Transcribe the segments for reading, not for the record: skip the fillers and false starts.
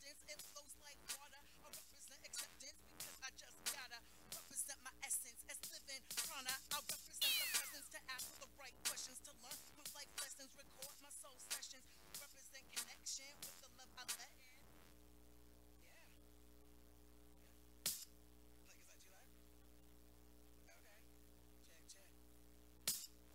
abundance, it flows like water. I represent acceptance because I just gotta represent my essence as living prana. I represent the presence to ask for the right questions, to learn my life lessons, record my soul sessions, represent connection with the love I let in. Yeah. Like, is that too loud? Okay. Check, check.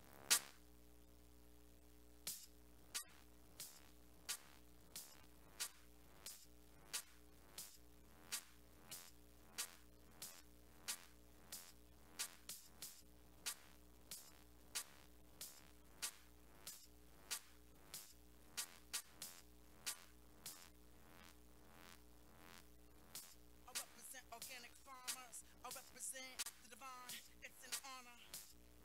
I represent organic farmers. I represent the divine. It's an honor.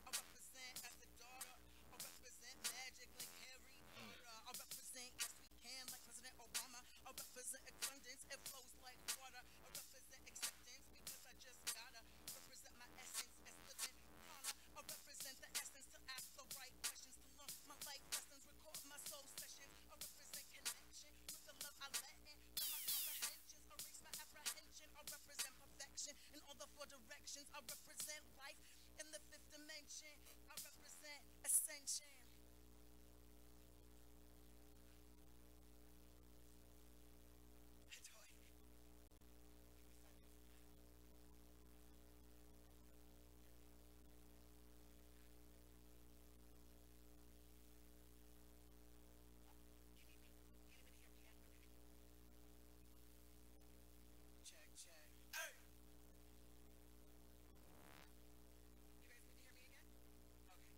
I represent as a daughter. I represent magic like Harry Potter. I represent yes we can like President Obama. I represent abundance. It flows like water. I represent acceptance because I just gotta represent my essence as living prana. I represent the essence to ask the right questions, to learn my life lessons, record my soul sessions. I represent connection with the love I let in. From my comprehensions, erase my apprehension. I represent perfection in all the four directions. I represent life in the fifth dimension. I represent ascension. Check, check. Hey! You guys need to hear me again? Okay.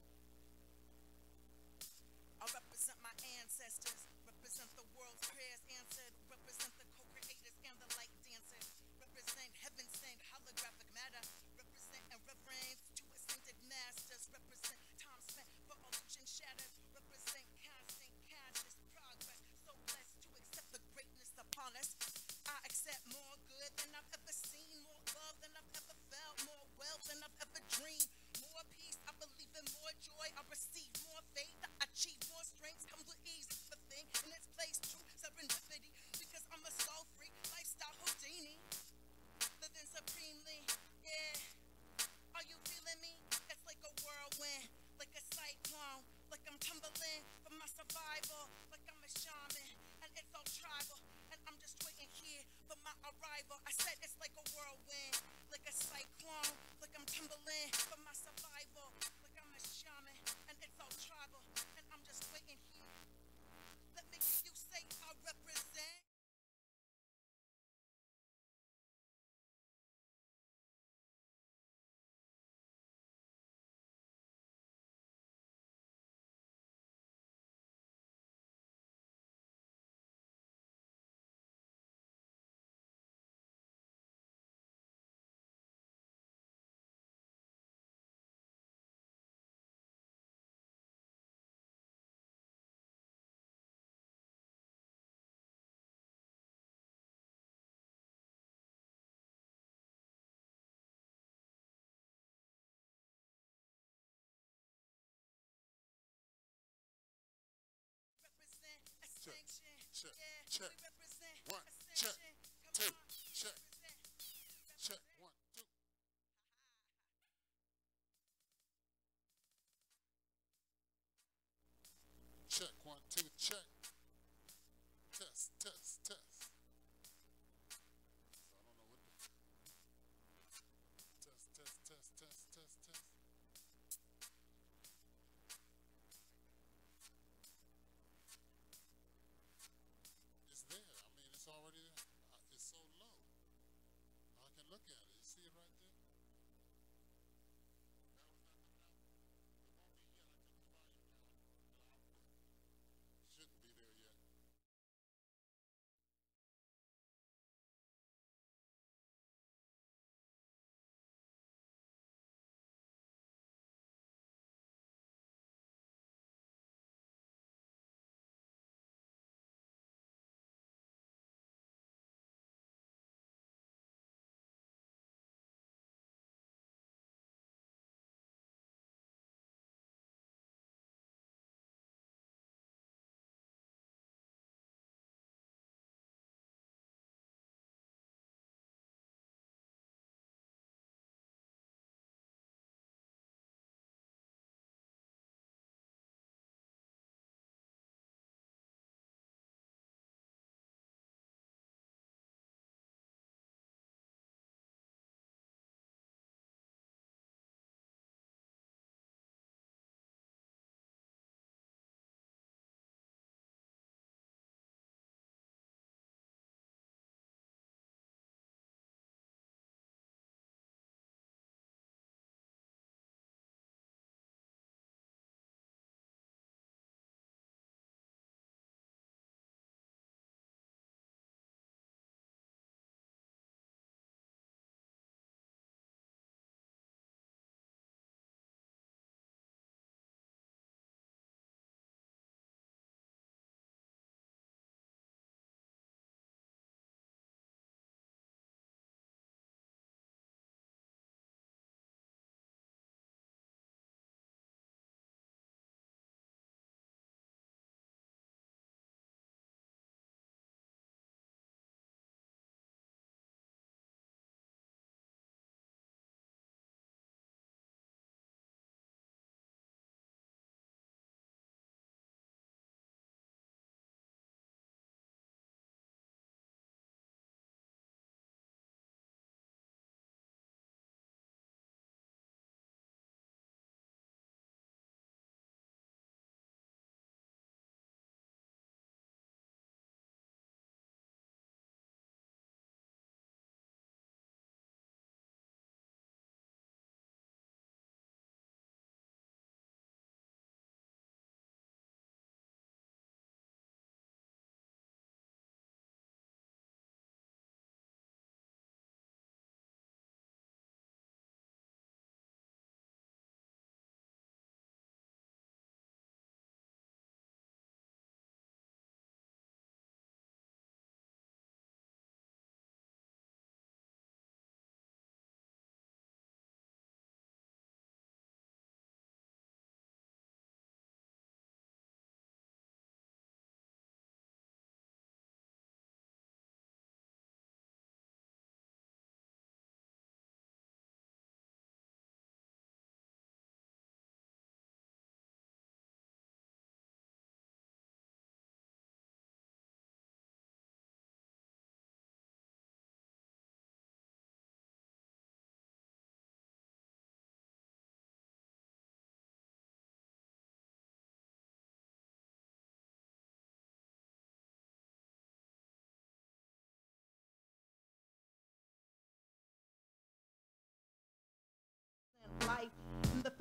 I represent my ancestors, represent the world's prayers answered, represent the co-creators and the light dancers, represent heaven sent holographic matter, represent and reverence to ascended masters, represent time spent for illusion shattered, represent constant conscious progress, so blessed to accept the greatness upon us. I accept more good than I've ever seen, more love than I've ever felt, more wealth than I've ever dreamed, more peace, I believe in more joy, I receive more faith, I achieve more strength, comes with ease, the thing in its place, true serendipity, because I'm a soul-free lifestyle Houdini, living supremely, yeah. Are you feeling me? It's like a whirlwind, like a cyclone, like I'm tumbling for my survival, like I'm a shaman, and it's all tribal, and I'm just waiting here for my arrival. I said it's like a whirlwind, like a cyclone, like I'm tumbling for my survival, like I'm a shaman, and it's all tribal, and I'm just waiting here. Let me hear you say I represent. Represent ascension. Check, Yeah, check. we represent One, check, ascension. Come two, on, check, represent. check, Represent. 1, 2. Check, 1, 2, check. Test, test, test. So I don't know what the test, test, test, test, test, test. It's there. I mean, it's already there. It's so low.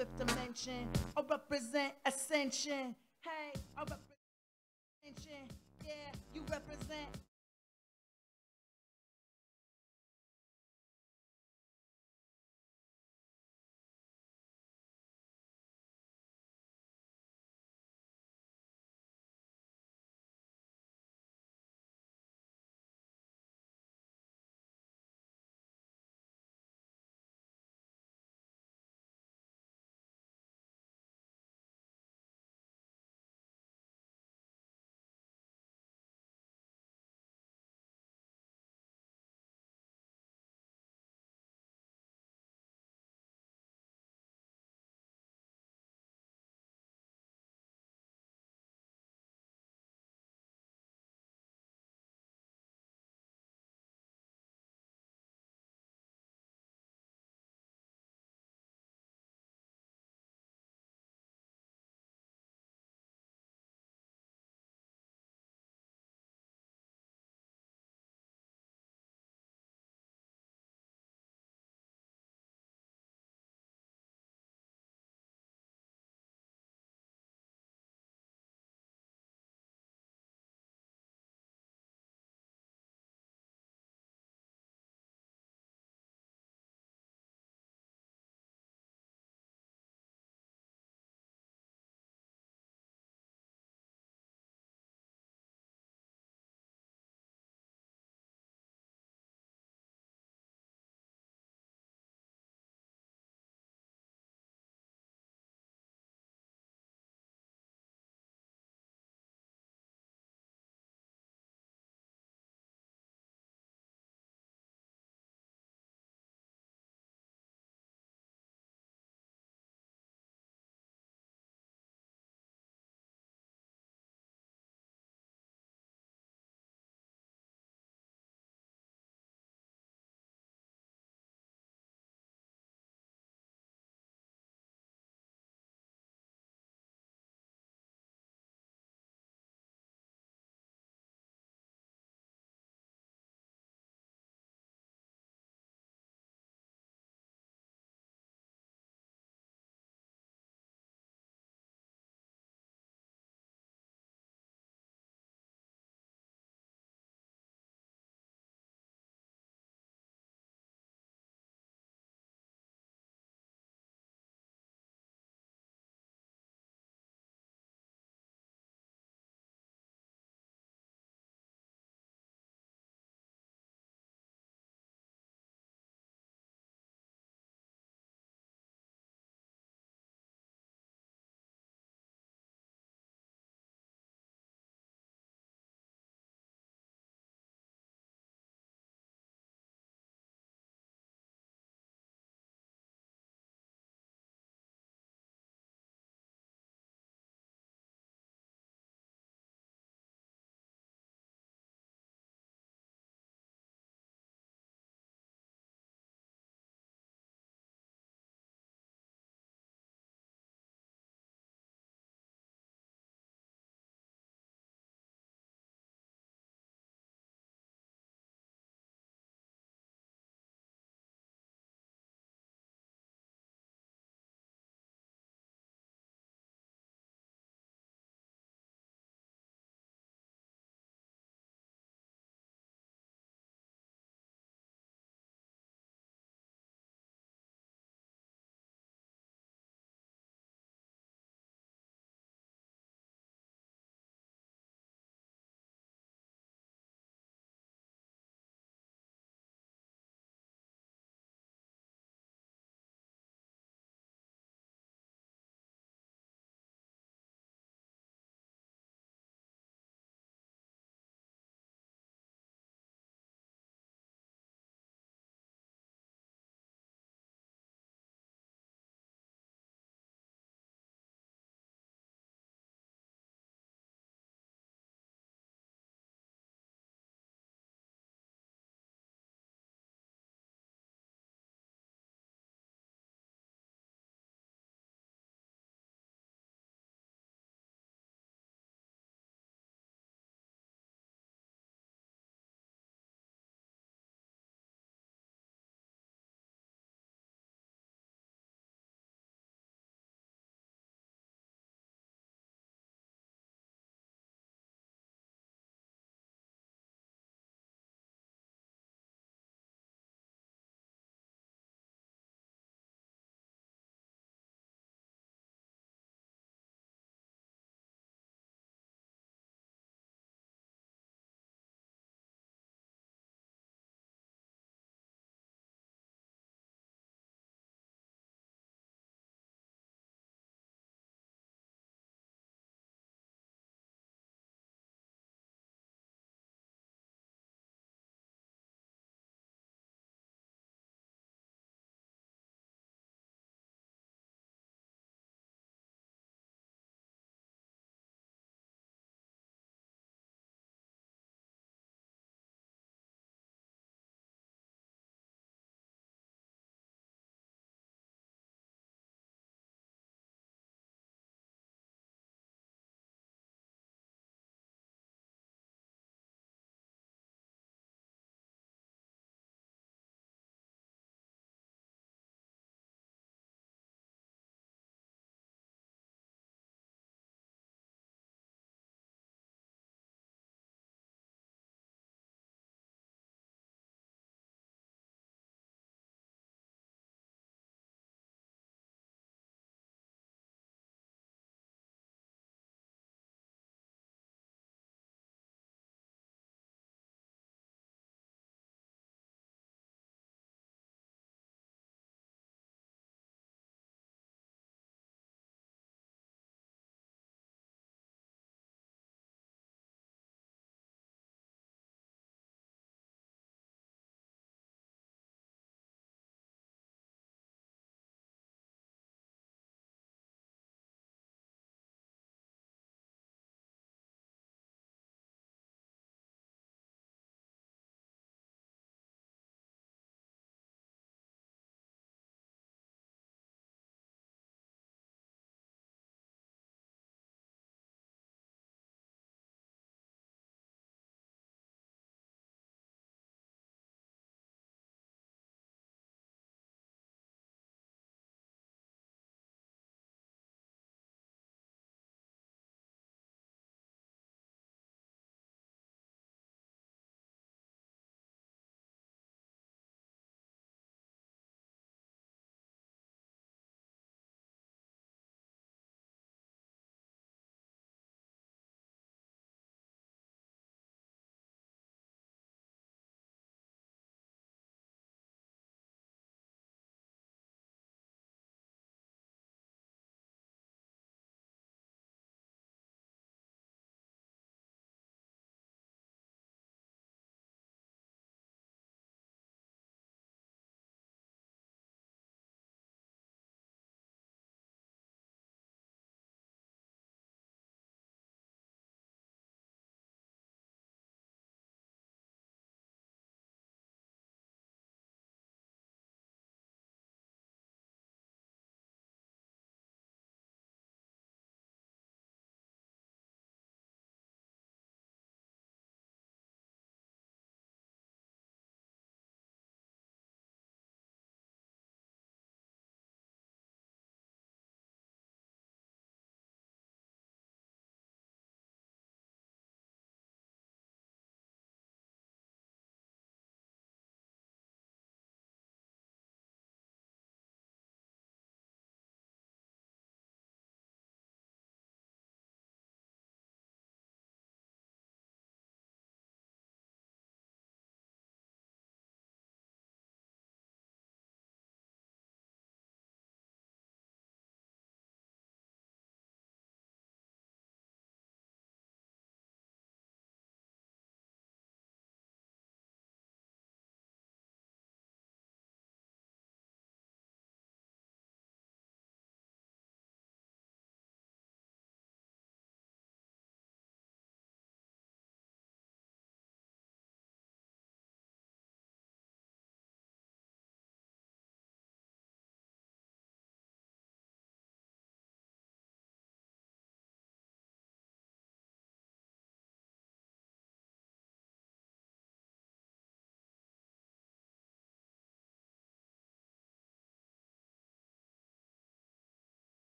fifth dimension. I represent ascension. Hey, I represent ascension. Yeah, you represent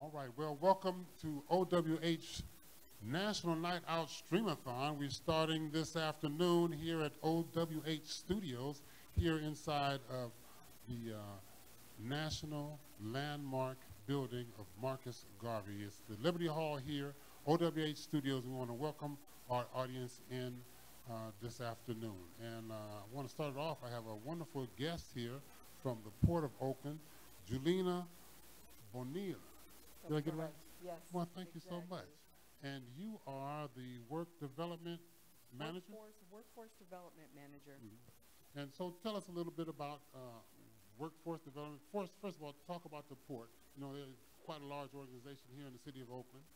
All right, well, welcome to OWH National Night Out Stream-a-thon. We're starting this afternoon here at OWH Studios, here inside of the National Landmark Building of Marcus Garvey. It's the Liberty Hall here, OWH Studios. We want to welcome our audience in this afternoon. And I want to start it off. I have a wonderful guest here from the Port of Oakland, Julina Bonilla. Did I get it right? Yes. Well, thank you so much. And you are the Work Development Manager? Workforce Development Manager. Mm-hmm. And so tell us a little bit about workforce development. First of all, talk about the port. You know, there's quite a large organization here in the city of Oakland,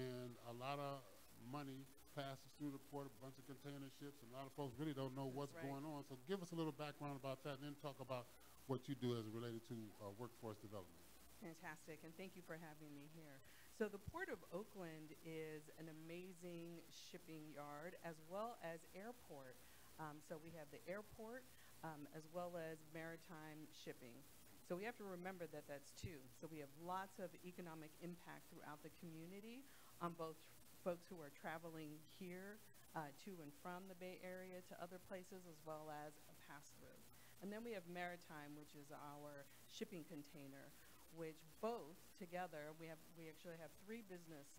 and a lot of money passes through the port, a bunch of container ships, and a lot of folks really don't know what's going on. So give us a little background about that, and then talk about what you do as related to workforce development. Fantastic, and thank you for having me here. So the Port of Oakland is an amazing shipping yard as well as airport. So we have the airport as well as maritime shipping. So we have to remember that that's two. So we have lots of economic impact throughout the community on both folks who are traveling here to and from the Bay Area to other places, as well as a pass-through. And then we have maritime, which is our shipping container, which both together, we actually have three business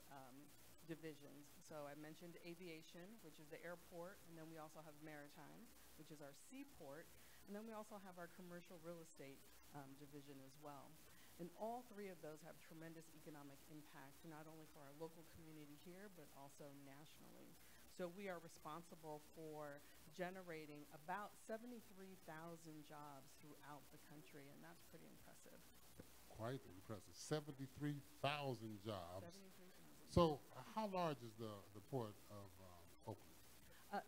divisions. So I mentioned aviation, which is the airport, and then we also have maritime, which is our seaport, and then we also have our commercial real estate division as well. And all three of those have tremendous economic impact, not only for our local community here, but also nationally. So we are responsible for generating about 73,000 jobs throughout the country, and that's pretty impressive. Quite impressive. 73,000 jobs. 73,000. So how large is the port of Oakland?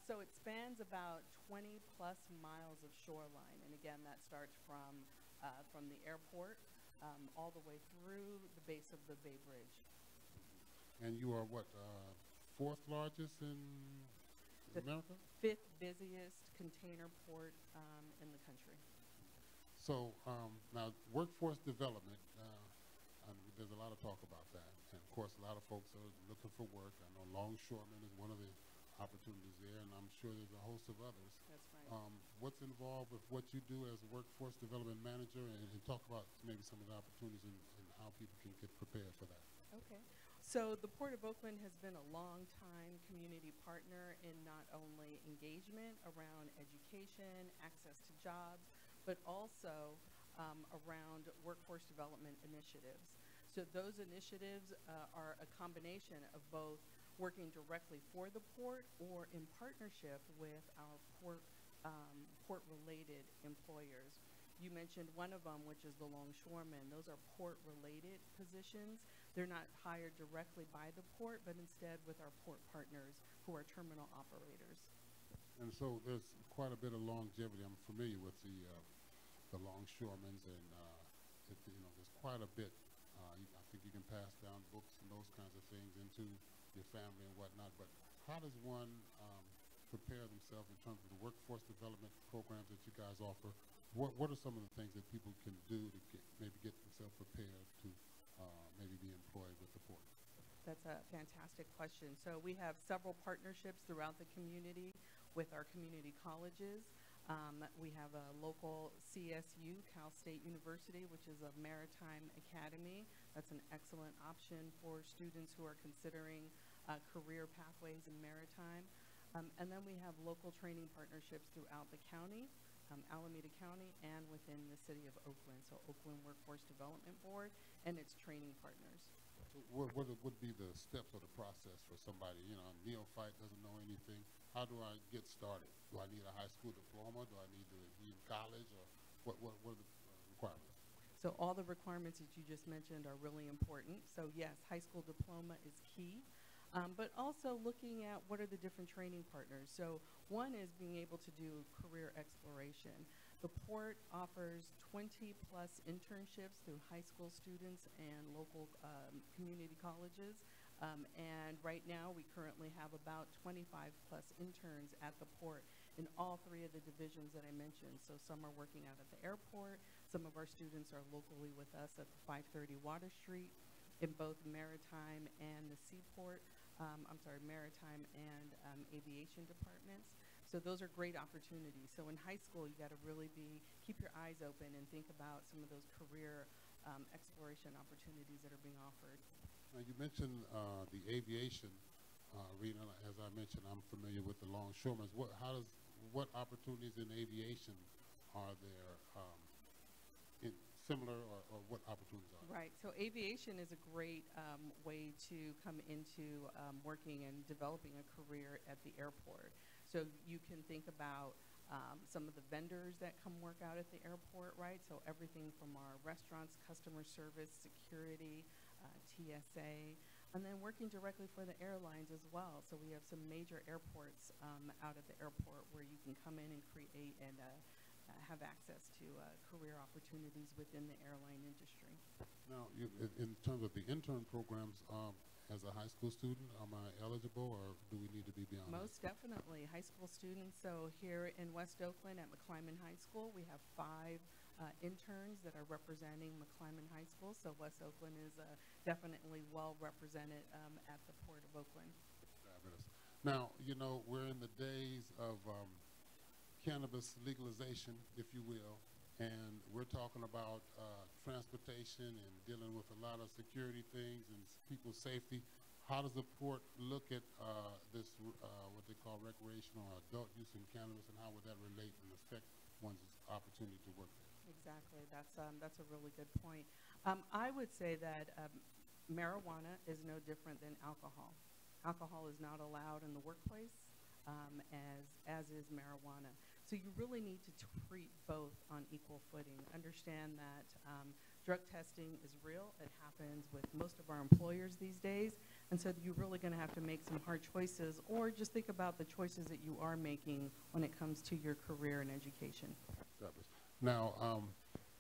So it spans about 20 plus miles of shoreline. And again, that starts from the airport all the way through the base of the Bay Bridge. And you are what, fourth largest in America? Fifth busiest container port in the country. So now workforce development, there's a lot of talk about that. And of course, a lot of folks are looking for work. I know longshoremen is one of the opportunities there, and I'm sure there's a host of others. That's right. What's involved with what you do as a workforce development manager, and talk about maybe some of the opportunities and how people can get prepared for that. Okay. So the Port of Oakland has been a long-time community partner in not only engagement around education, access to jobs, but also around workforce development initiatives. So those initiatives are a combination of both working directly for the port or in partnership with our port-related employers. You mentioned one of them, which is the longshoremen. Those are port-related positions. They're not hired directly by the port, but instead with our port partners who are terminal operators. And so there's quite a bit of longevity. I'm familiar with the longshoremen, and there's quite a bit. I think you can pass down books and those kinds of things into your family and whatnot. But how does one prepare themselves in terms of the workforce development programs that you guys offer? What are some of the things that people can do to maybe get themselves prepared to maybe be employed with the port? That's a fantastic question. So we have several partnerships throughout the community with our community colleges. We have a local CSU, Cal State University, which is a maritime academy. That's an excellent option for students who are considering career pathways in maritime. And then we have local training partnerships throughout the county, Alameda County, and within the city of Oakland. So Oakland Workforce Development Board and its training partners. So what would be the steps or the process for somebody, a neophyte doesn't know anything? How do I get started? Do I need a high school diploma? Do I need to be in college? Or what are the requirements? So all the requirements that you just mentioned are really important. So yes, high school diploma is key. But also looking at what are the different training partners. So one is being able to do career exploration. The port offers 20 plus internships through high school students and local community colleges. And right now we currently have about 25 plus interns at the port in all three of the divisions that I mentioned. So some are working out at the airport, some of our students are locally with us at the 530 Water Street in both maritime and the seaport, maritime and aviation departments. So those are great opportunities. So in high school, you got to really keep your eyes open and think about some of those career exploration opportunities that are being offered. Now you mentioned the aviation arena. As I mentioned, I'm familiar with the longshoremen. What opportunities in aviation are there similar, or what opportunities are there? Right. So aviation is a great way to come into working and developing a career at the airport. So you can think about some of the vendors that come work out at the airport, right? So everything from our restaurants, customer service, security, TSA, and then working directly for the airlines as well. So we have some major airports out at the airport where you can come in and create and have access to career opportunities within the airline industry. Now, in terms of the intern programs, as a high school student, am I eligible, or do we need to be beyond that? Most definitely. High school students, so here in West Oakland at McClyman High School, we have 5 interns that are representing McClyman High School, so West Oakland is definitely well represented at the Port of Oakland. Fabulous. Now, you know, we're in the days of cannabis legalization, if you will, and we're talking about transportation and dealing with a lot of security things and people's safety. How does the port look at this, what they call recreational or adult use in cannabis, and how would that relate and affect one's opportunity to work there? Exactly. That's a really good point. I would say that marijuana is no different than alcohol. Alcohol is not allowed in the workplace, as is marijuana. So you really need to treat both on equal footing. Understand that drug testing is real. It happens with most of our employers these days. And so you're really going to have to make some hard choices, or just think about the choices that you are making when it comes to your career and education. Now,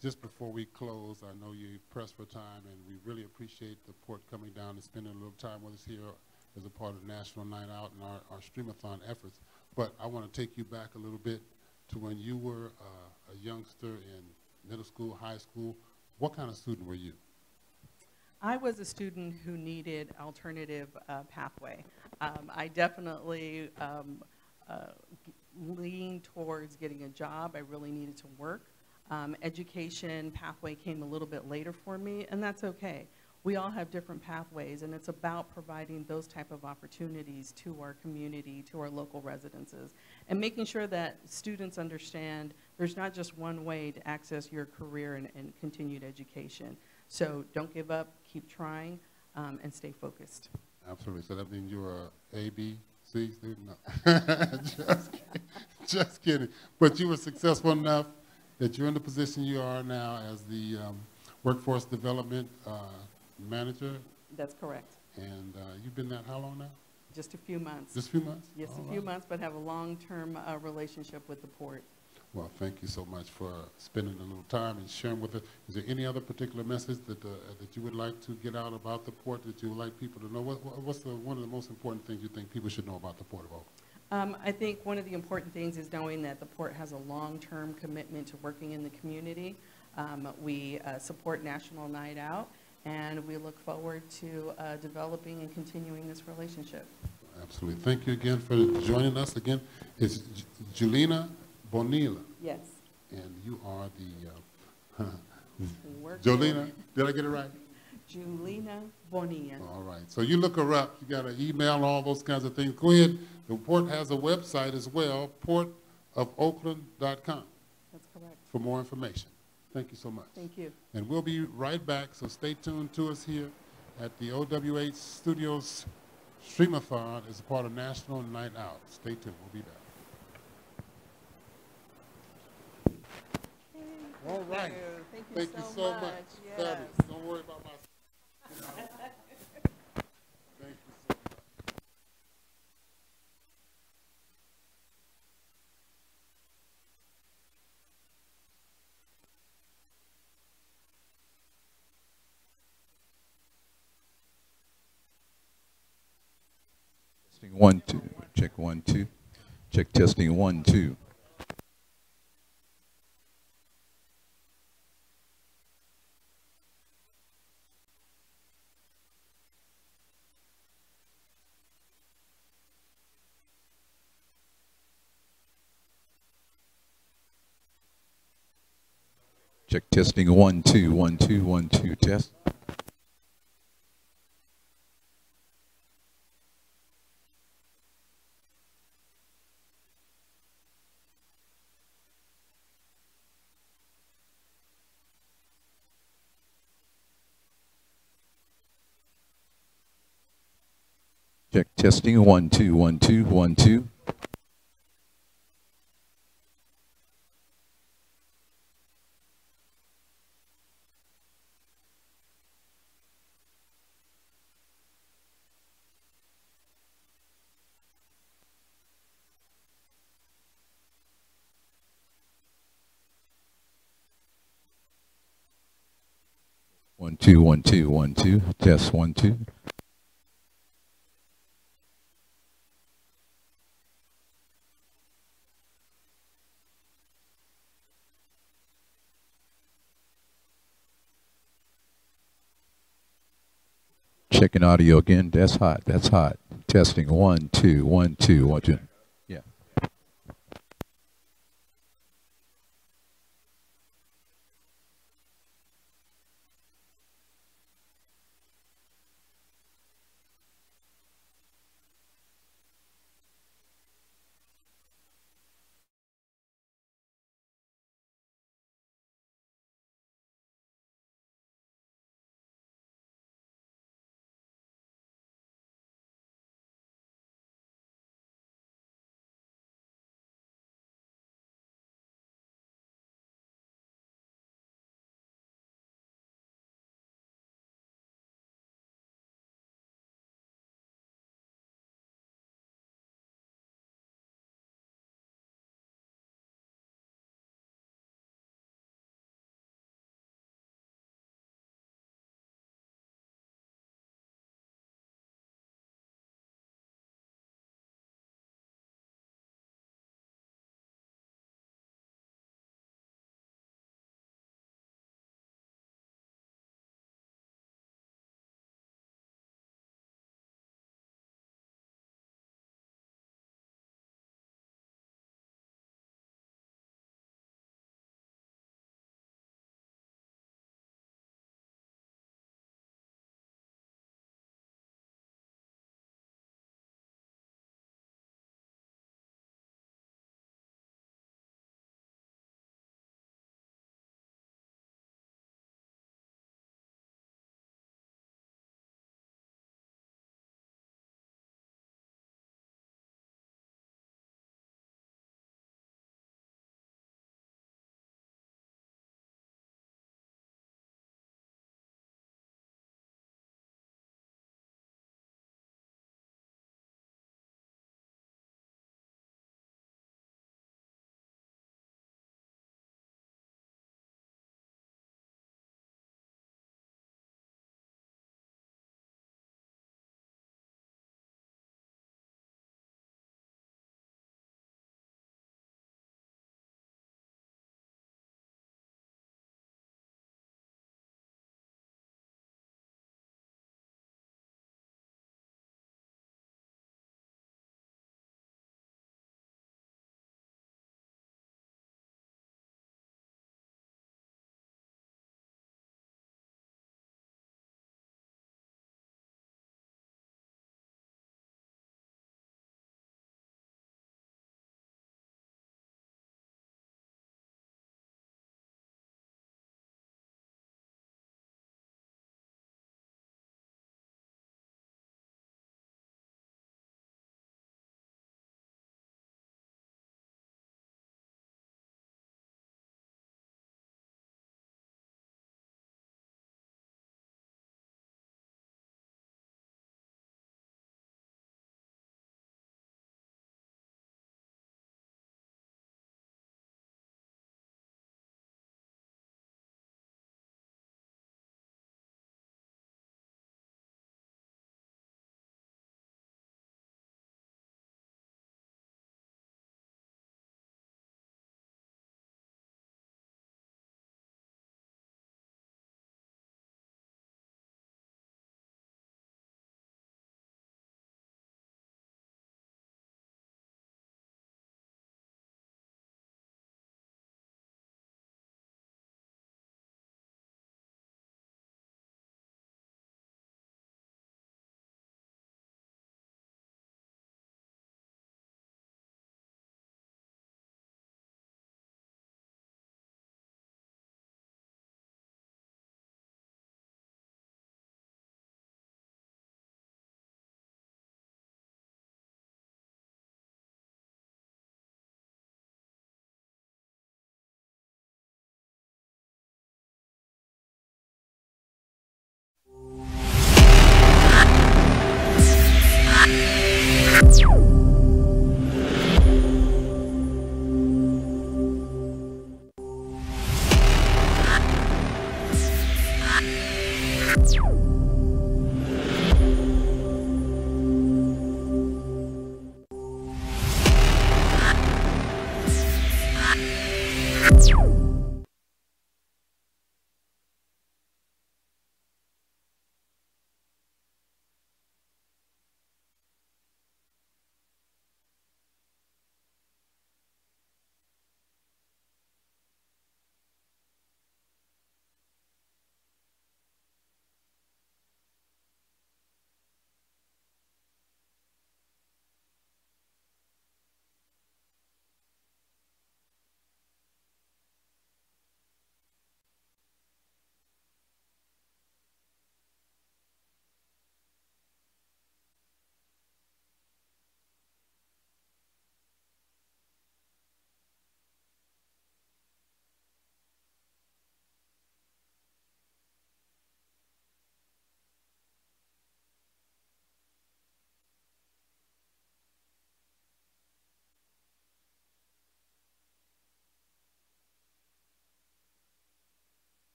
just before we close, I know you're pressed for time, and we really appreciate the port coming down and spending a little time with us here as a part of National Night Out and our Stream-a-thon efforts. But I want to take you back a little bit to when you were a youngster in middle school, high school. What kind of student were you? I was a student who needed alternative pathway. I definitely leaned towards getting a job. I really needed to work. Education pathway came a little bit later for me, and that's okay. We all have different pathways, and it's about providing those type of opportunities to our community, to our local residences, and making sure that students understand there's not just one way to access your career and continued education. So don't give up, keep trying, and stay focused. Absolutely. So that means you were a A, B, C student? No. Just kidding. Just kidding. But you were successful enough that you're in the position you are now as the workforce development manager. That's correct. And you've been there how long now? Just a few months. Just a few months? Yes, All a few right. months, but have a long-term relationship with the port. Well, thank you so much for spending a little time and sharing with us. Is there any other particular message that that you would like to get out about the port that you would like people to know? What's one of the most important things you think people should know about the Port of Oakland? I think one of the important things is knowing that the port has a long-term commitment to working in the community. We support National Night Out, and we look forward to developing and continuing this relationship. Absolutely. Thank you again for joining us. Again, it's Julina Bonilla. Yes. And you are the, Work Jolina, did I get it right? Julina Bonilla. All right. So you look her up. You got an email and all those kinds of things. Go ahead. The port has a website as well, portofoakland.com, That's correct. for more information. Thank you so much. Thank you. And we'll be right back, so stay tuned to us here at the OWH Studios Stream-a-thon as a part of National Night Out. Stay tuned. We'll be back. All right. Thank you so much. Yes. Fabulous. Don't worry about my... Thank you so much. Testing 1 2. Check 1 2. Check testing 1 2. Check testing 1 2 1 2 1 2 test. Check testing 1 2 1 2 1 2. One two one two one two test 1 2. Checking audio again. That's hot. That's hot. Testing 1 2 1 2 1 2.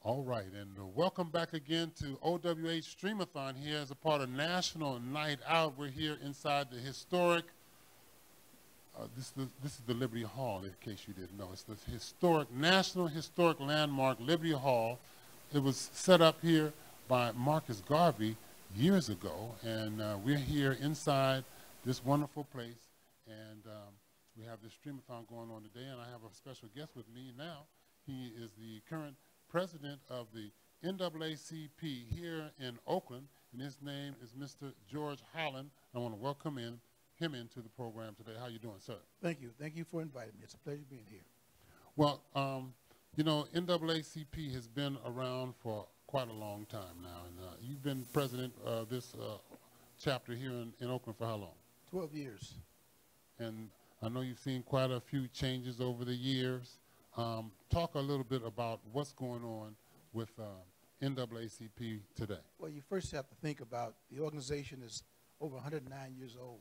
All right, and welcome back again to OWH Stream-a-thon here as a part of National Night Out. We're here inside the historic, this is the Liberty Hall, in case you didn't know. It's the historic, National Historic Landmark, Liberty Hall. It was set up here by Marcus Garvey years ago, and we're here inside this wonderful place, and we have this Stream-a-thon going on today, and I have a special guest with me now. He is the current president of the NAACP here in Oakland, and his name is Mr. George Holland. I want to welcome him into the program today. How you doing, sir? Thank you. Thank you for inviting me. It's a pleasure being here. Well, you know, NAACP has been around for quite a long time now, and you've been president of this chapter here in Oakland for how long? 12 years. And I know you've seen quite a few changes over the years. Talk a little bit about what's going on with NAACP today. Well, you first have to think about the organization is over 109 years old.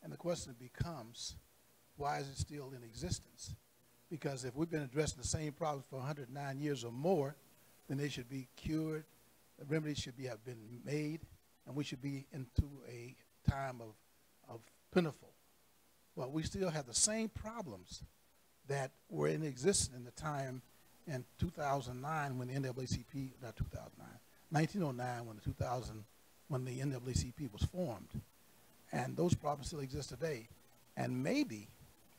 And the question becomes, why is it still in existence? Because if we've been addressing the same problems for 109 years or more, then they should be cured, the remedies should have been made, and we should be into a time of plentiful. Well, we still have the same problems that were in existence in the time in 2009 when the NAACP, not 2009, 1909 when the NAACP was formed. And those problems still exist today. And maybe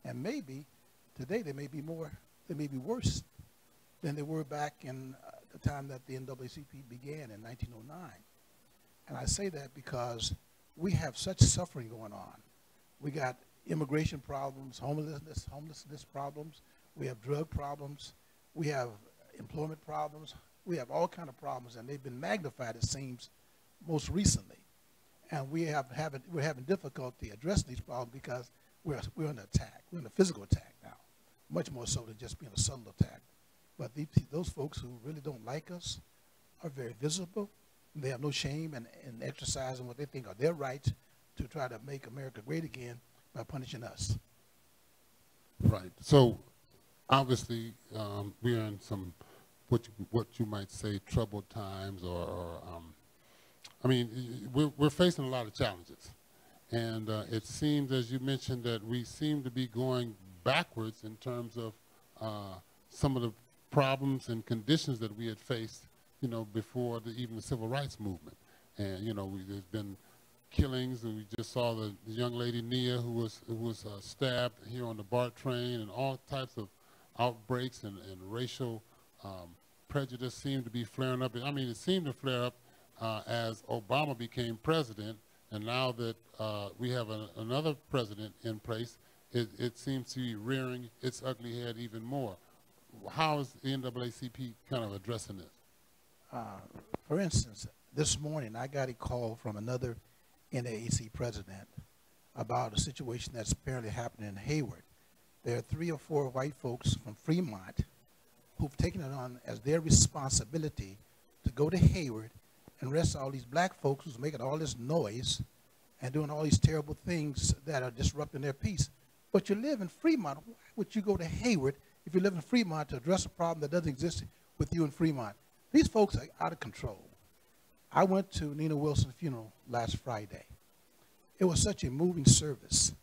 today they may be worse than they were back in the time that the NAACP began in 1909. And I say that because we have such suffering going on. We got immigration problems, homelessness problems. We have drug problems. We have employment problems. We have all kinds of problems, and they've been magnified, it seems, most recently. And we're having difficulty addressing these problems because we're under attack. We're under physical attack now, much more so than just being a subtle attack. But those folks who really don't like us are very visible. They have no shame in exercising what they think are their rights to try to make America great again by punishing us. Right. So, obviously, we're in some what you might say troubled times, or I mean, we're facing a lot of challenges, and it seems, as you mentioned, that we seem to be going backwards in terms of some of the problems and conditions that we had faced, you know, before even the civil rights movement. And you know, there's been killings, and we just saw the young lady Nia who was stabbed here on the BART train, and all types of outbreaks and racial prejudice seemed to be flaring up. I mean, it seemed to flare up as Obama became president, and now that we have another president in place, it seems to be rearing its ugly head even more. How is the NAACP kind of addressing this? For instance, this morning I got a call from another NAACP president about a situation that's apparently happening in Hayward. There are 3 or 4 white folks from Fremont who've taken it on as their responsibility to go to Hayward and arrest all these black folks who's making all this noise and doing all these terrible things that are disrupting their peace. But you live in Fremont. Why would you go to Hayward if you live in Fremont to address a problem that doesn't exist with you in Fremont? These folks are out of control. I went to Nina Wilson's funeral last Friday. It was such a moving service.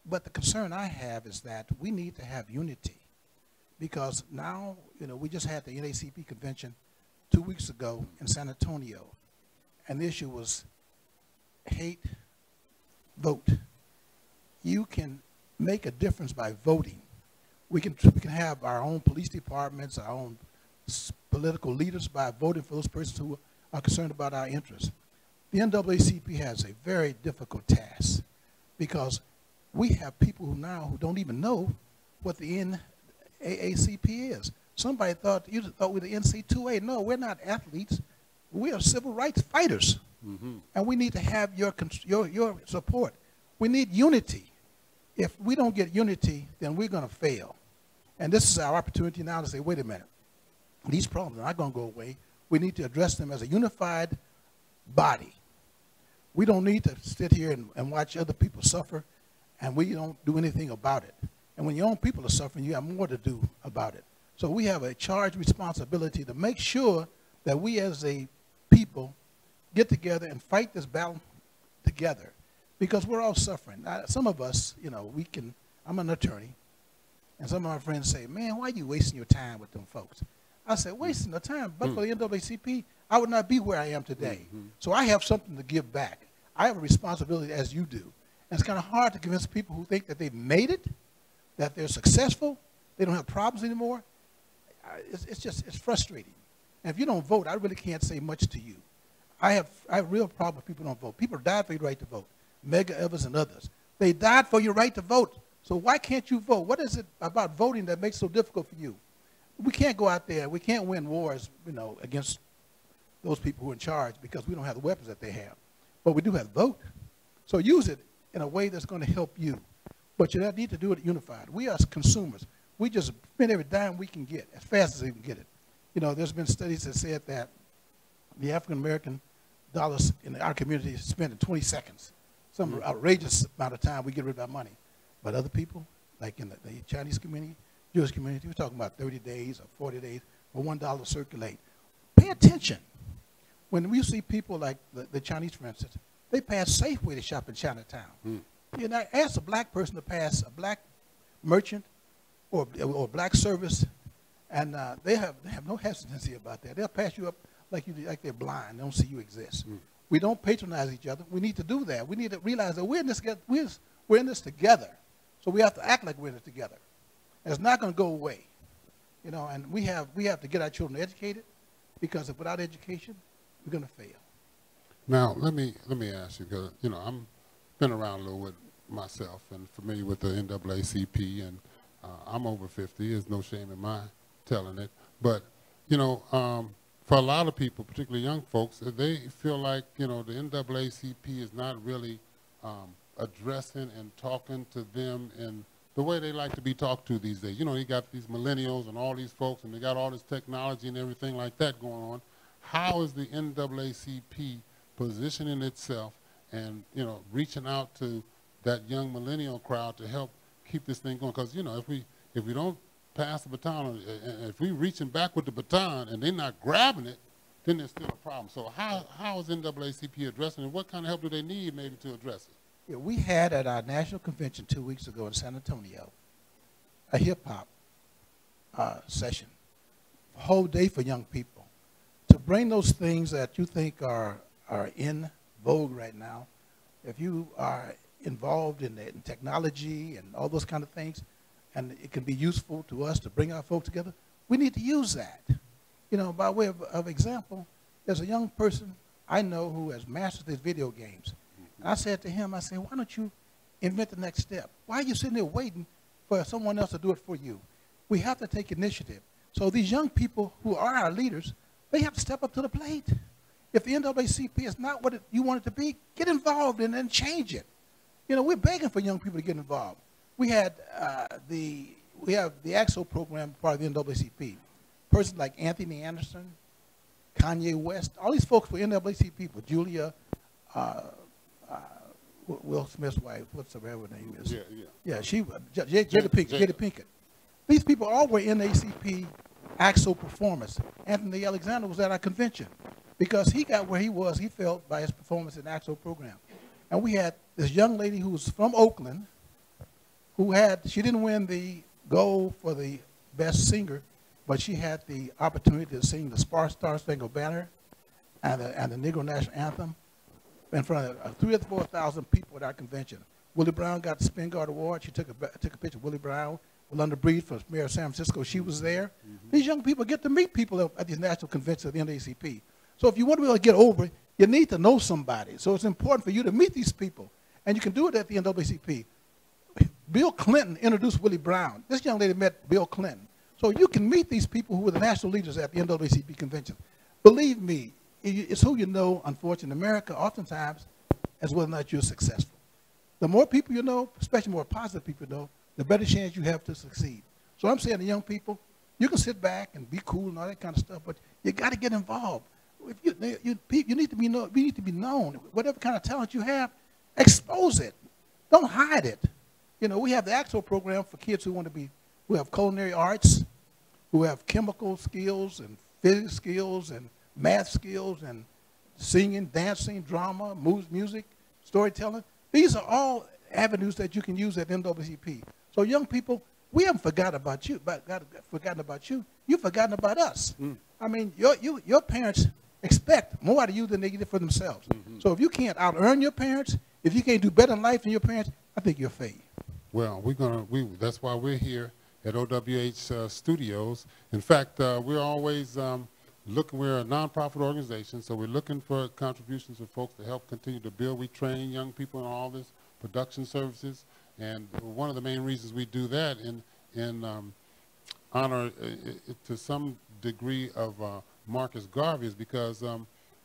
But the concern I have is that we need to have unity, because now, you know, we just had the NAACP convention 2 weeks ago in San Antonio, and the issue was hate, vote. You can make a difference by voting. We can have our own police departments, our own political leaders by voting for those persons who are concerned about our interests. The NAACP has a very difficult task because we have people who don't even know what the NAACP is. Somebody thought we were the NC2A. No, we're not athletes. We are civil rights fighters. Mm-hmm. And we need to have your support. We need unity. If we don't get unity, then we're going to fail. And this is our opportunity now to say, wait a minute. These problems are not going to go away. We need to address them as a unified body. We don't need to sit here and watch other people suffer, and we don't do anything about it. And when your own people are suffering, you have more to do about it. So we have a charged responsibility to make sure that we as a people get together and fight this battle together, because we're all suffering. Now, some of us, you know, I'm an attorney, and some of my friends say, man, why are you wasting your time with them folks? I said, wasting the time, but for the NAACP, I would not be where I am today. So I have something to give back. I have a responsibility as you do. And it's kind of hard to convince people who think that they've made it, that they're successful, they don't have problems anymore. It's frustrating. And if you don't vote, I really can't say much to you. I have real problem with people who don't vote. People died for your right to vote. Medgar Evers and others. They died for your right to vote. So why can't you vote? What is it about voting that makes it so difficult for you? We can't go out there. We can't win wars, you know, against those people who are in charge because we don't have the weapons that they have. But we do have the vote. So use it in a way that's going to help you. But you need to do it unified. We as consumers, we just spend every dime we can get as fast as we can get it. You know, there's been studies that said that the African-American dollars in our community is spent in 20 seconds. Some outrageous amount of time we get rid of our money. But other people, like in the Chinese community, Jewish community, we're talking about 30 days or 40 days for $1 to circulate. Pay attention. When we see people like the Chinese, for instance, they pass Safeway to shop in Chinatown. You know, ask a black person to pass a black merchant or black service, and they have no hesitancy about that. They'll pass you up like they're blind. They don't see you exist. We don't patronize each other. We need to do that. We need to realize that we're in this together. So we have to act like we're in it together. And it's not going to go away. You know, and we have to get our children educated, because if without education, we're going to fail. Now, let me ask you, because, you know, I'm been around a little bit myself and familiar with the NAACP, and I'm over 50. There's no shame in my telling it. But, you know, for a lot of people, particularly young folks, they feel like, you know, the NAACP is not really addressing and talking to them in the way they like to be talked to these days. You know, you got these millennials and all these folks, and they got all this technology and everything like that going on. How is the NAACP positioning itself and, you know, reaching out to that young millennial crowd to help keep this thing going? Because, you know, if we don't pass the baton, if we reaching back with the baton and they're not grabbing it, then there's still a problem. So how is NAACP addressing it? What kind of help do they need maybe to address it? Yeah, we had at our national convention 2 weeks ago in San Antonio a hip-hop session, a whole day for young people, to bring those things that you think are in vogue right now. If you are involved in technology and all those kind of things, and it can be useful to us to bring our folks together, we need to use that. You know, by way of example, there's a young person I know who has mastered his video games. And I said to him, I said, why don't you invent the next step? Why are you sitting there waiting for someone else to do it for you? We have to take initiative. So these young people who are our leaders, they have to step up to the plate. If the NAACP is not what you want it to be, get involved and then change it. You know, we're begging for young people to get involved. We have the AXO program, part of the NAACP. Persons like Anthony Anderson, Kanye West, all these folks were NAACP people. Julia, Will Smith's wife, what's her name is? Yeah, she, Jada Pinkett. These people all were NAACP AXO performers. Anthony Alexander was at our convention because he got where he was, he felt, by his performance in the AXO program. And we had this young lady who was from Oakland who she didn't win the gold for the best singer, but she had the opportunity to sing the Star Spangled Banner and the Negro National Anthem in front of 3,000 or 4,000 people at our convention. Willie Brown got the Spingarn Award. She took a picture of Willie Brown. Belinda Breed from Mayor of San Francisco, she was there. These young people get to meet people at these national conventions of the NAACP. So if you want to be able to get over it, you need to know somebody. So it's important for you to meet these people. And you can do it at the NAACP. Bill Clinton introduced Willie Brown. This young lady met Bill Clinton. So you can meet these people who were the national leaders at the NAACP convention. Believe me, it's who you know, unfortunately, in America, oftentimes, as whether or not you're successful. The more people you know, especially more positive people you know, the better chance you have to succeed. So I'm saying to young people, you can sit back and be cool and all that kind of stuff, but you got to get involved. If you need to be known. Whatever kind of talent you have, expose it. Don't hide it. You know, we have the AXO program for kids who have culinary arts, who who have chemical skills and physics skills and math skills and singing, dancing, drama, music, storytelling. These are all avenues that you can use at NAACP. So young people, we haven't forgotten about you, forgotten about you. You've forgotten about us. I mean, your parents expect more out of you than they get for themselves. So if you can't out-earn your parents, if you can't do better in life than your parents, I think you're failed. Well, that's why we're here at OWH Studios. In fact, we're always we're a nonprofit organization, so we're looking for contributions of folks to help continue to build. We train young people in all this production services, and one of the main reasons we do that in honor to some degree of Marcus Garvey is because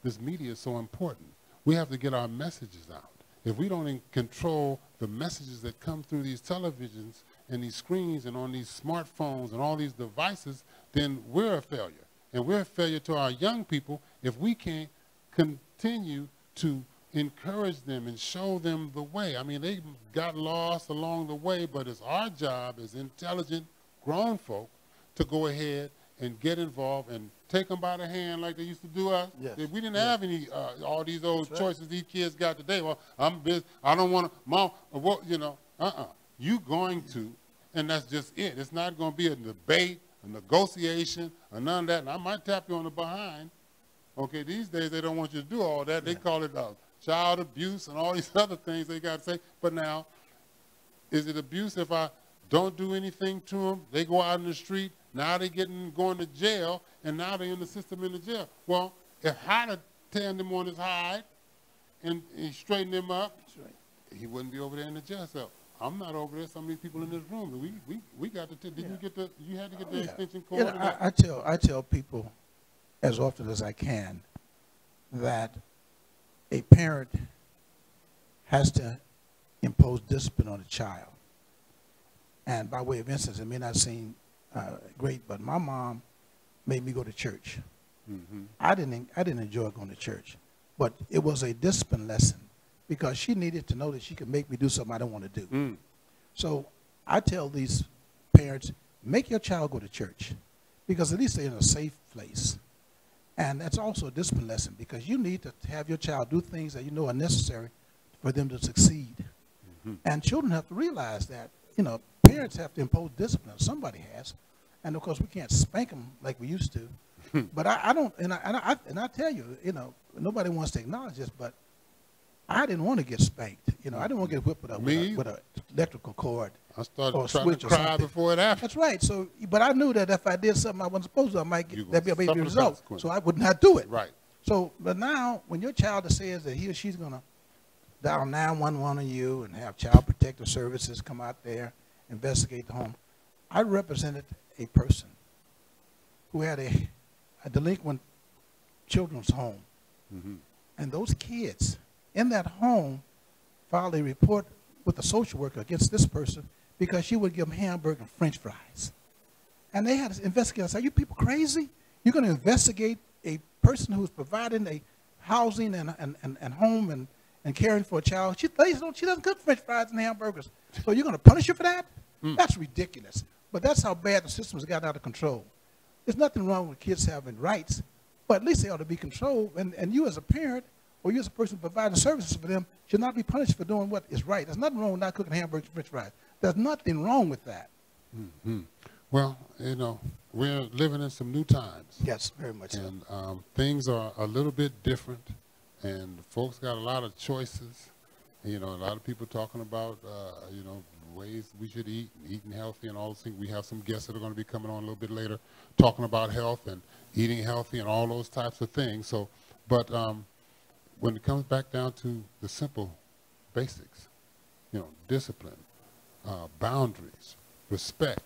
this media is so important. We have to get our messages out. If we don't control the messages that come through these televisions and these screens and on these smartphones and all these devices, then we're a failure. And we're a failure to our young people if we can't continue to encourage them and show them the way. I mean, they got lost along the way, but it's our job as intelligent grown folk to go ahead and get involved and take them by the hand like they used to do us. Yes. If we didn't have any, all these old choices these kids got today. Well, I'm busy. I don't want to, mom, what, you know, you going to, and that's just it. It's not going to be a debate, a negotiation, or none of that. And I might tap you on the behind. Okay, these days they don't want you to do all that. They call it child abuse and all these other things they got to say. But now, is it abuse if I don't do anything to them? They go out in the street. Now they're going to jail, and now they're in the system in the jail. Well, if I'd have taken them on his hide and straightened him up, he wouldn't be over there in the jail cell. I'm not over there. Some of these people in this room, we got to. Didn't you get the? You had to get the extension cord. You know, I tell people as often as I can that a parent has to impose discipline on a child. And by way of instance, it may not seem great, but my mom made me go to church. I didn't enjoy going to church, but it was a discipline lesson because she needed to know that she could make me do something I don't want to do. So I tell these parents, make your child go to church because at least they're in a safe place. And that's also a discipline lesson because you need to have your child do things that you know are necessary for them to succeed. And children have to realize that, you know, parents have to impose discipline. Somebody has. And of course, we can't spank them like we used to. But I don't, and I tell you, you know, nobody wants to acknowledge this, but I didn't want to get spanked. You know, I didn't want to get whipped with an electrical cord. I started or trying to cry before it happened. That's right. So, but I knew that if I did something I wasn't supposed to, I might get that be a result. consequence. So I would not do it. Right. So, but now when your child says that he or she's going to dial 911 on you and have child protective services come out there, investigate the home, I represented a person who had a delinquent children's home. And those kids in that home filed a report with the social worker against this person because she would give them hamburger and French fries. And they had to investigate. I said, are you people crazy? You're going to investigate a person who's providing a housing and home and caring for a child. She doesn't cook French fries and hamburgers. So you're going to punish her for that? That's ridiculous. But that's how bad the system has gotten out of control. There's nothing wrong with kids having rights, but at least they ought to be controlled. And you as a parent or you as a person providing services for them should not be punished for doing what is right. There's nothing wrong with not cooking hamburgers and French fries. There's nothing wrong with that. Well, you know, we're living in some new times. Yes, very much so. And things are a little bit different, and folks got a lot of choices. You know, a lot of people talking about, you know, ways we should eat, and eating healthy and all those things. We have some guests that are going to be coming on a little bit later talking about health and eating healthy and all those types of things. So, but when it comes back down to the simple basics, you know, discipline, boundaries, respect,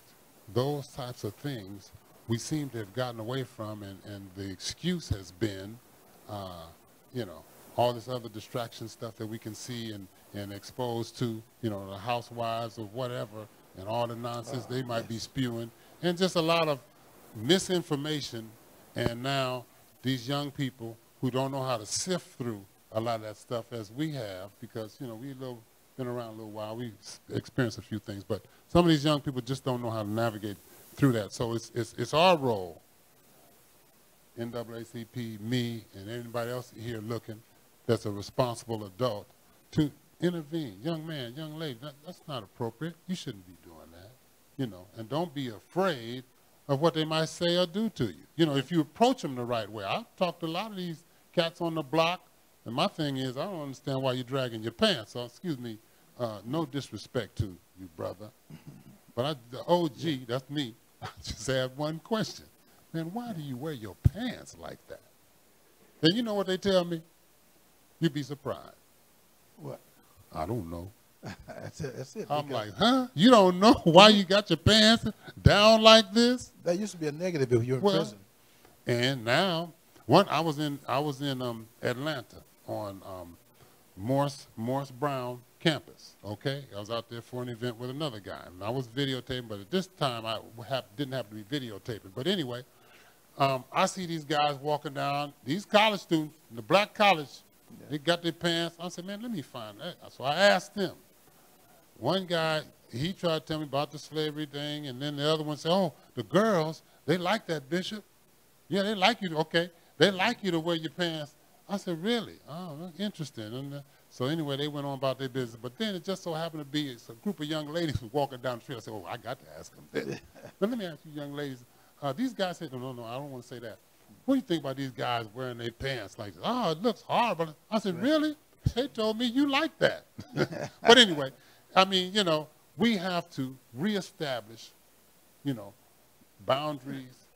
those types of things we seem to have gotten away from, and the excuse has been, you know, all this other distraction stuff that we can see and exposed to, you know, the housewives or whatever, and all the nonsense they might be spewing, and just a lot of misinformation. And now these young people who don't know how to sift through a lot of that stuff as we have, because, you know, we've been around a little while, we've experienced a few things, but some of these young people just don't know how to navigate through that. So it's our role, NAACP, me, and anybody else here looking that's a responsible adult, to intervene. Young man, young lady, that's not appropriate. You shouldn't be doing that, you know, and don't be afraid of what they might say or do to you. You know, if you approach them the right way. I've talked to a lot of these cats on the block, and my thing is, I don't understand why you're dragging your pants. So, excuse me, no disrespect to you, brother. But the OG, that's me, I just have one question. Man, why do you wear your pants like that? And you know what they tell me? You'd be surprised. What? I don't know. That's it. That's it. I'm like, huh? You don't know why you got your pants down like this? That used to be a negative if you were in prison. And now, I was in Atlanta on Morse Brown campus. Okay, I was out there for an event with another guy, and I was videotaping. But at this time, I didn't have to be videotaping. But anyway, I see these guys walking down. These college students, in the black college, they got their pants. I said, man, let me find that. So I asked them. One guy, he tried to tell me about the slavery thing, and then the other one said, oh, the girls, they like that, Bishop. Yeah, they like you. Okay, they like you to wear your pants. I said, really? Oh, interesting. And so anyway, they went on about their business. But then it just so happened to be a group of young ladies was walking down the street. I said, oh, I got to ask them this. But let me ask you, young ladies, these guys said, no, I don't want to say that. What do you think about these guys wearing their pants like this? Oh, it looks horrible. I said, really? They told me you like that. But anyway, I mean, you know, we have to reestablish, you know, boundaries,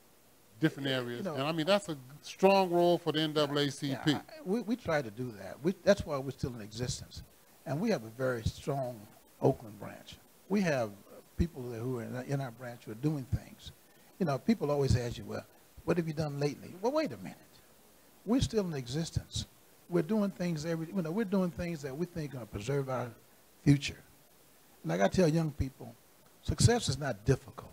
different areas. You know, and I mean, that's a strong role for the NAACP. Yeah, we try to do that. That's why we're still in existence. And we have a very strong Oakland branch. We have people who are in our branch who are doing things. You know, people always ask you, well, what have you done lately? Well, wait a minute. We're still in existence. We're doing things we're doing things that we think are going to preserve our future. Like I tell young people, success is not difficult.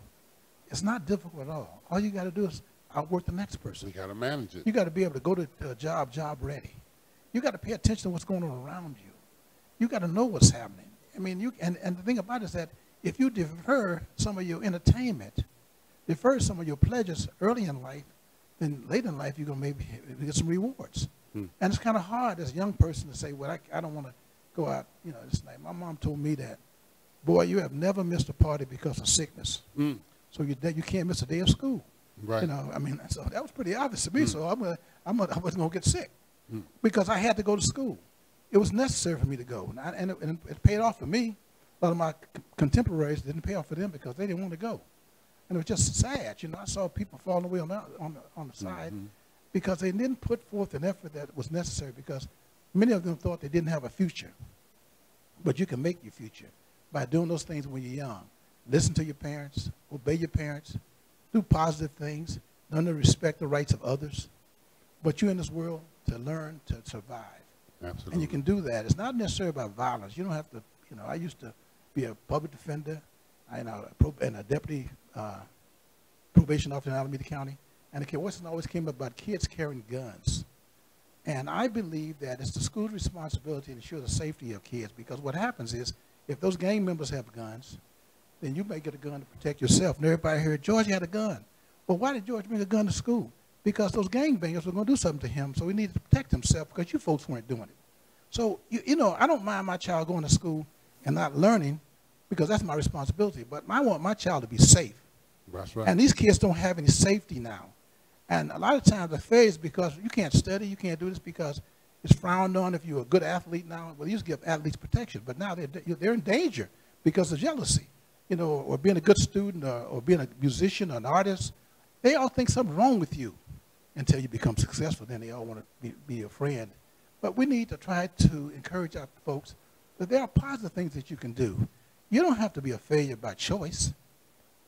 It's not difficult at all. All you got to do is outwork the next person. We got to manage it. You got to be able to go to a job ready. You got to pay attention to what's going on around you. You got to know what's happening. I mean, and the thing about it is that if you defer some of your entertainment, defer some of your pleasures early in life, then later in life you're going to maybe get some rewards. And it's kind of hard as a young person to say, well, I don't want to go out, you know, this night. My mom told me that, boy, you have never missed a party because of sickness. So you can't miss a day of school. Right. You know, I mean, so that was pretty obvious to me. So I wasn't going to get sick because I had to go to school. It was necessary for me to go. And it paid off for me. A lot of my contemporaries didn't pay off for them because they didn't want to go. And it was just sad. You know, I saw people falling away on the side because they didn't put forth an effort that was necessary, because many of them thought they didn't have a future. But you can make your future by doing those things when you're young. Listen to your parents, obey your parents, do positive things, learn to respect the rights of others. But you're in this world to learn to survive. Absolutely. And you can do that. It's not necessarily about violence. You don't have to, you know, I used to be a public defender and a deputy probation officer in Alameda County. And the question always came up about kids carrying guns. And I believe that it's the school's responsibility to ensure the safety of kids, because what happens is if those gang members have guns, then you may get a gun to protect yourself. And everybody heard George had a gun. Well, why did George bring a gun to school? Because those gangbangers were going to do something to him, so he needed to protect himself because you folks weren't doing it. So, you know, I don't mind my child going to school and not learning, because that's my responsibility. But I want my child to be safe. That's right. And these kids don't have any safety now. And a lot of times the fear is because you can't study, you can't do this because it's frowned on if you're a good athlete now. Well, they used to give athletes protection, but now they're in danger because of jealousy, you know, or being a good student or being a musician or an artist. They all think something's wrong with you until you become successful. Then they all want to be your friend. But we need to try to encourage our folks that there are positive things that you can do. You don't have to be a failure by choice.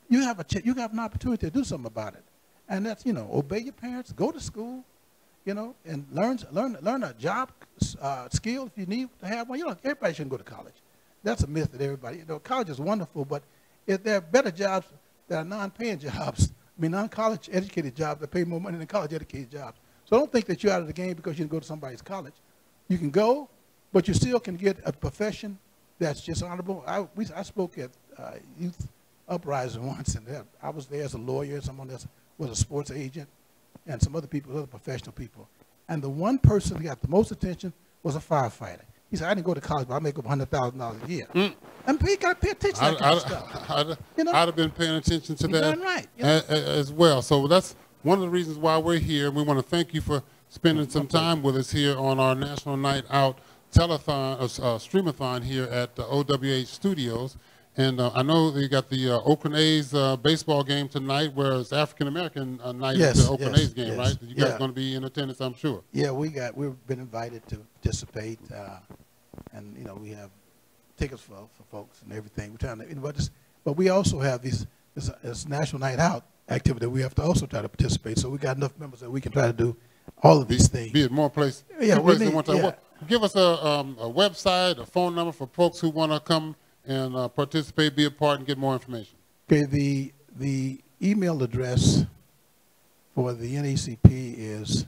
You have an opportunity to do something about it. And that's, you know, obey your parents, go to school, you know, and learn a job skill if you need to have one. You know, everybody shouldn't go to college. That's a myth that everybody, you know, college is wonderful, but if there are better jobs that are non-paying jobs, I mean, non-college educated jobs that pay more money than college educated jobs. So don't think that you're out of the game because you didn't go to somebody's college. You can go, but you still can get a profession that's just honorable. I spoke at youth uprising once, and I was there as a lawyer, someone that was a sports agent, and some other people, other professional people. And the one person who got the most attention was a firefighter. He said, I didn't go to college, but I make up $100,000 a year. And you got to pay attention to that kind of stuff. I'd have been paying attention to that right, as well. So that's one of the reasons why we're here. We want to thank you for spending some time with us here on our National Night Out telethon, stream-a-thon here at the OWH Studios. And I know you got the Oakland A's baseball game tonight, where it's African-American night at the Oakland A's game, right? You guys are going to be in attendance, I'm sure. Yeah, we've been invited to participate, and we have tickets for folks and everything. We're trying to, but we also have this National Night Out activity that we have to also try to participate. So we got enough members that we can try to do all of these things. Be it more places. Yeah, we need, Well, give us a website, a phone number for folks who want to come and participate, be a part, and get more information. Okay, the email address for the NACP is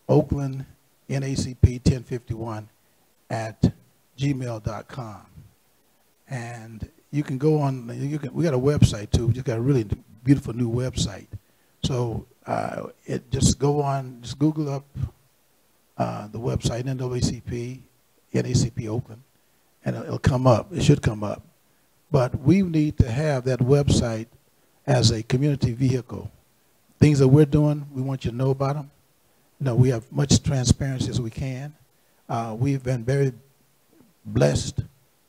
oaklandnacp1051@gmail.com. And you can go on, we got a website too. We just got a really beautiful new website. So just go on, just Google up the website, NACP Oakland, and it'll come up. It should come up. But we need to have that website as a community vehicle. Things that we're doing, we want you to know about them. We have much transparency as we can. We've been very blessed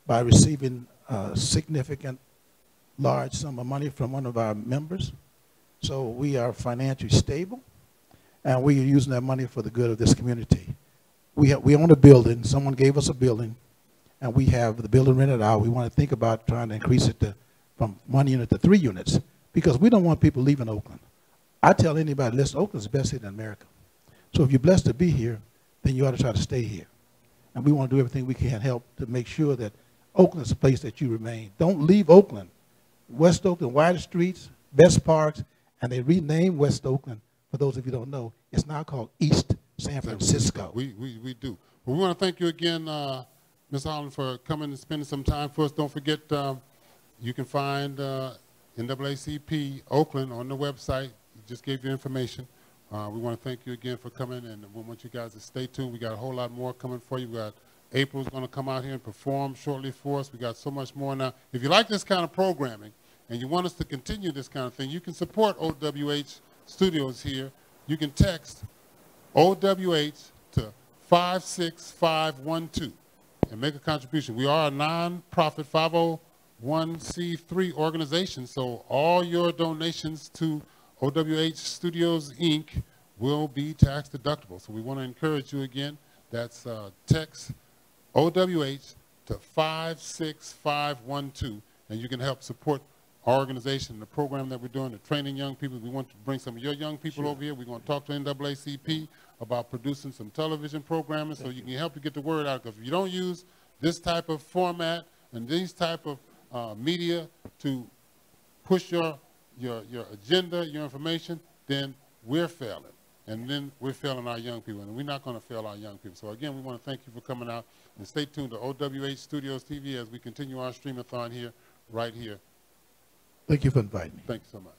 by receiving a significant, large sum of money from one of our members. So we are financially stable, and we are using that money for the good of this community. We own a building. Someone gave us a building, and we have the building rented out. We want to think about trying to increase it from 1 unit to 3 units, because we don't want people leaving Oakland. I tell anybody, listen, Oakland's the best city in America. So if you're blessed to be here, then you ought to try to stay here. And we want to do everything we can help to make sure that Oakland is a place that you remain. Don't leave Oakland. West Oakland, wider streets, best parks, and they renamed West Oakland, for those of you who don't know. It's now called East San Francisco. We do. Well, we want to thank you again, Ms. Holland, for coming and spending some time for us. Don't forget, you can find NAACP Oakland on the website. We just gave you information. We want to thank you again for coming, and we want you guys to stay tuned. We got a whole lot more coming for you. We got April's going to come out here and perform shortly for us. We got so much more now. If you like this kind of programming and you want us to continue this kind of thing, you can support OWH Studios here. You can text OWH to 56512 and make a contribution. We are a non-profit 501c3 organization, so all your donations to OWH Studios, Inc. will be tax deductible. So we want to encourage you again. That's text OWH to 56512, and you can help support our organization, the program that we're doing, the training young people. We want to bring some of your young people over here. We're going to talk to NAACP about producing some television programming so you can help to get the word out. Because if you don't use this type of format and these type of media to push your agenda, your information, then we're failing. And then we're failing our young people, and we're not going to fail our young people. So again, we want to thank you for coming out, and stay tuned to OWH Studios TV as we continue our stream-a-thon here, right here. Thank you for inviting me. Thank you so much.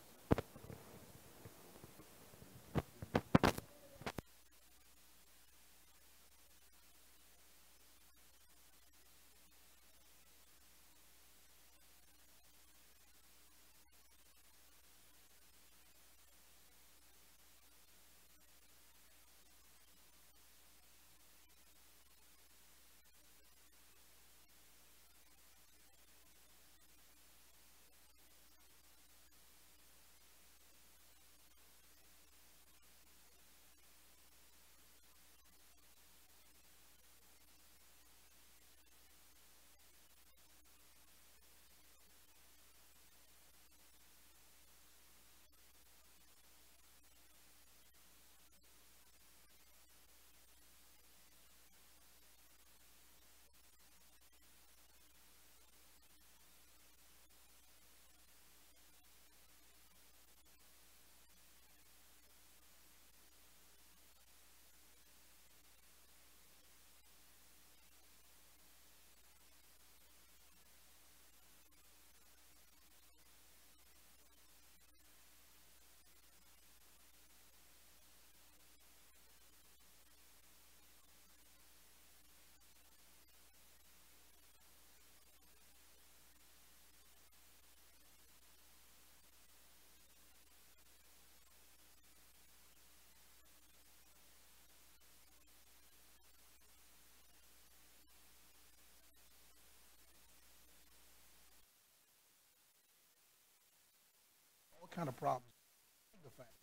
kind of problems? The fact